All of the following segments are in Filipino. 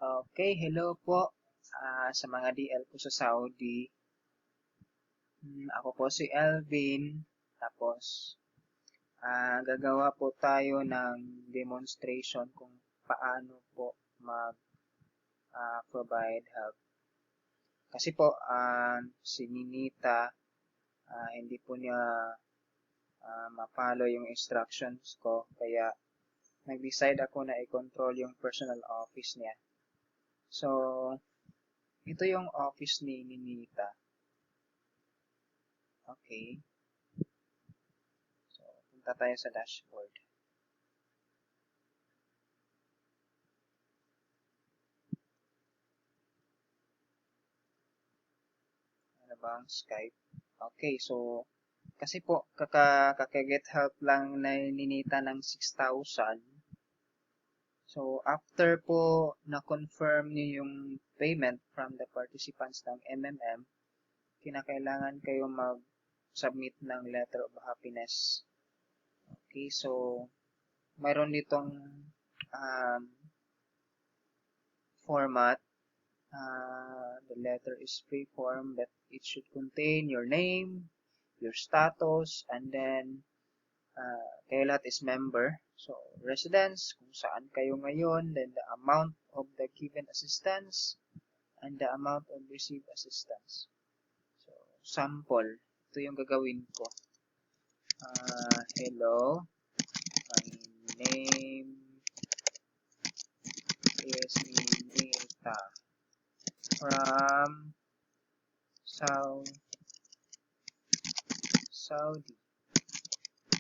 Okay, hello po sa mga DL ko sa Saudi. Ako po si Elvin. Tapos, gagawa po tayo ng demonstration kung paano po mag-provide help. Kasi po, si Ninita, hindi po niya ma-follow yung instructions ko. Kaya, nag-decide ako na i-control yung personal office niya. So, ito yung office ni Ninita. Okay. So, punta tayo sa dashboard. Ano ba ang Skype? Okay, so, kasi po, kaka-get help lang na ninita ng 6,000. So, after po na-confirm niyo yung payment from the participants ng MMM, kinakailangan kayo mag-submit ng letter of happiness. Okay, so, mayroon ditong format. The letter is free form, but it should contain your name, your status, and then kayo lahat is member. So, residence, kung saan kayo ngayon, then the amount of the given assistance, and the amount of received assistance. So, sample. Ito yung gagawin ko. Hello, my name is Ninita from Saudi.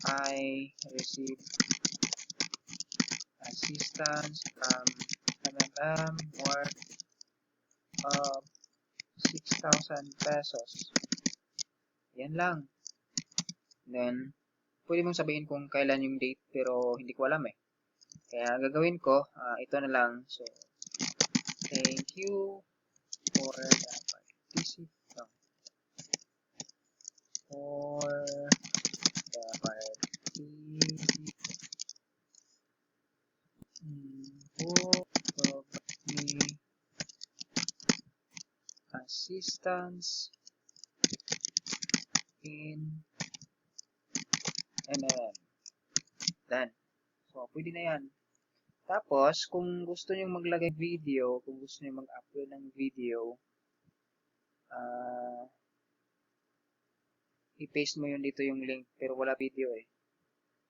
I received assistance from MMM worth of 6,000 pesos. Yan lang. Then, pwede mong sabihin kung kailan yung date pero hindi ko alam eh. Kaya gagawin ko, ito na lang. So, thank you for the participation. Who provide me assistance in MLM. Done. So, pwede na yan. Tapos, kung gusto nyo maglagay video, kung gusto nyo mag-upload ng video, i-paste mo yun dito yung link, pero wala video eh.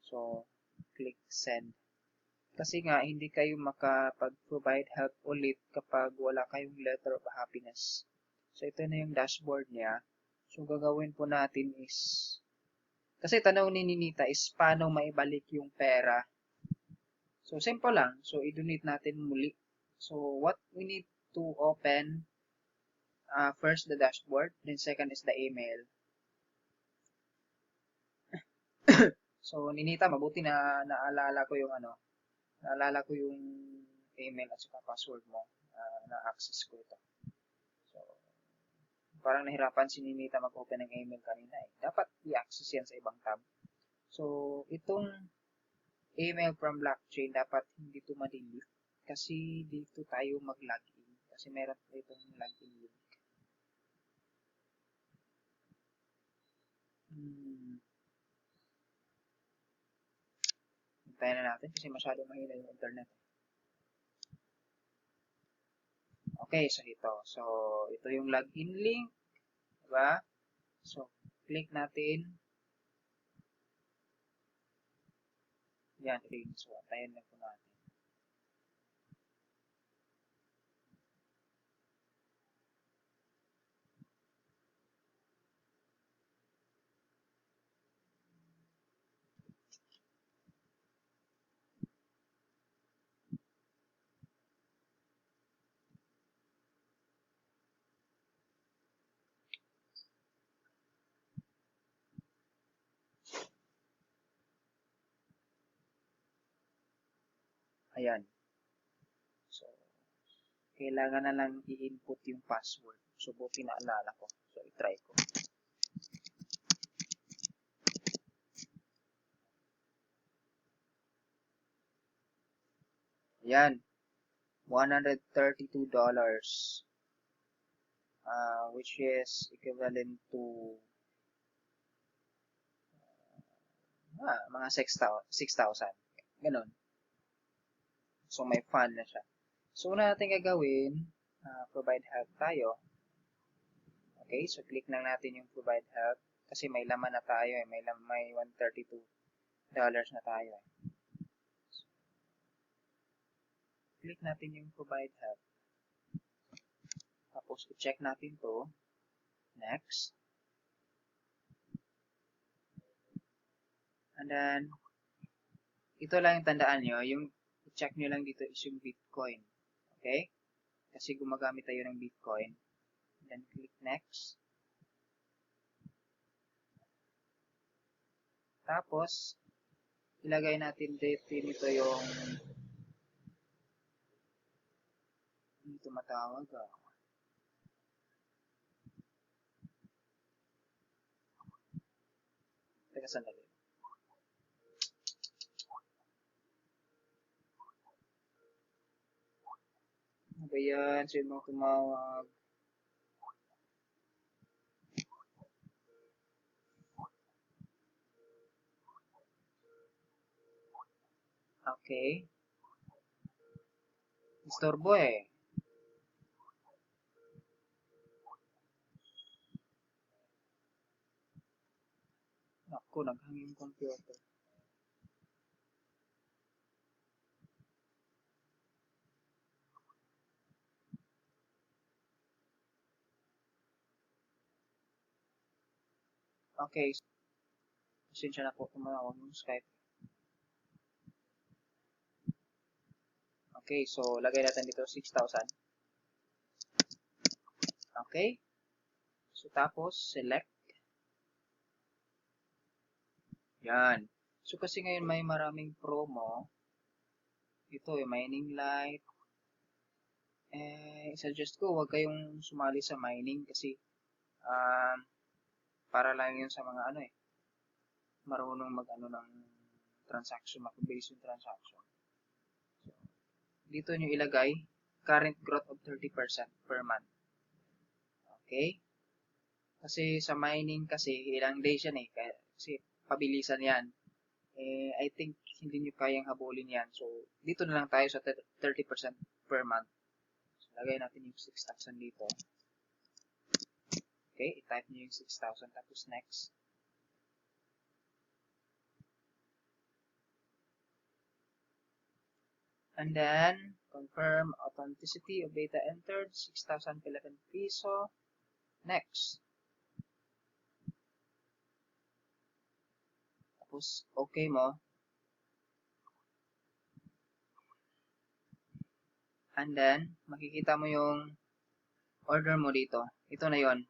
So, click send. Kasi nga, hindi kayo makapag-provide help ulit kapag wala kayong letter of happiness. So, ito na yung dashboard niya. So, gagawin po natin is, kasi tanong ni Ninita is, paano maibalik yung pera? So, simple lang. So, i-donate natin muli. So, what we need to open, first the dashboard, then second is the email. So, Ninita, mabuti na naalala ko yung email at saka password mo, na-access ko ito. So, parang nahirapan si Ninita mag-open ng email kanina eh. Dapat i-access yan sa ibang tab. So, itong email from blockchain, dapat hindi ito ma-delete kasi dito tayo mag-login. Kasi meron pa itong login link. Hintayin na natin kasi masyado mahina yung internet. Okay, so ito. So, ito yung login link. Diba? So, click natin. Yan, link. So, antayin na po natin. Ayan. So, kailangan na lang i-input yung password. So, buti naalala ko. So, i-try ko. Ayan. $132, which is equivalent to mga 6,000. Ganun. So, may fund na siya. So, una natin gagawin, provide help tayo. Okay, so click lang natin yung provide help kasi may laman na tayo eh. May $132 na tayo eh. So, click natin yung provide help. Tapos, i-check natin to. Next. And then, ito lang yung tandaan nyo. Yung i-check nyo lang dito is yung Bitcoin. Okay? Kasi gumagamit tayo ng Bitcoin. And then, click next. Tapos, ilagay natin dito yung dito matawag Teka, sandali. Ano ba yan? Sino mo tumawag? Okay. Istorbo eh. Naku, naghang yung computer. Okay. Pasensya na po tumawag yung Skype. Okay, so lagay natin dito 6,000. Okay. So tapos, select. Yan. So kasi ngayon may maraming promo. Ito yung mining light. Suggest ko huwag kayong sumali sa mining kasi para lang yun sa mga marunong mag-ano ng transaction, mapabilis yung transaction. So, dito nyo ilagay current growth of 30% per month. Okay? Kasi sa mining kasi ilang days yan eh. Kasi pabilisan yan. I think hindi nyo kayang habulin yan. So, dito na lang tayo sa 30% per month. So, lagay natin yung 6,000 dito. Okay, i-type nyo yung 6,000 tapos next. And then, confirm authenticity of data entered, 6,000 Philippine piso. Next. Tapos, okay mo. And then, makikita mo yung order mo dito. Ito na yon,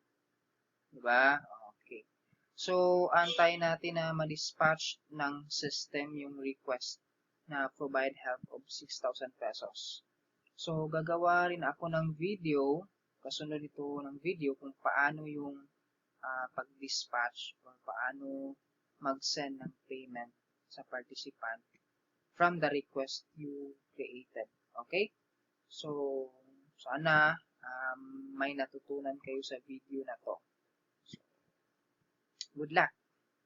diba? Okay. So, antay natin na ma-dispatch ng system yung request na provide help of 6,000 pesos. So, gagawa rin ako ng video, kasunod ito ng video kung paano yung pag-dispatch or paano mag-send ng payment sa participant from the request you created. Okay? So, sana may natutunan kayo sa video na to. So, good luck.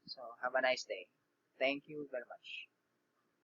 So, have a nice day. Thank you very much.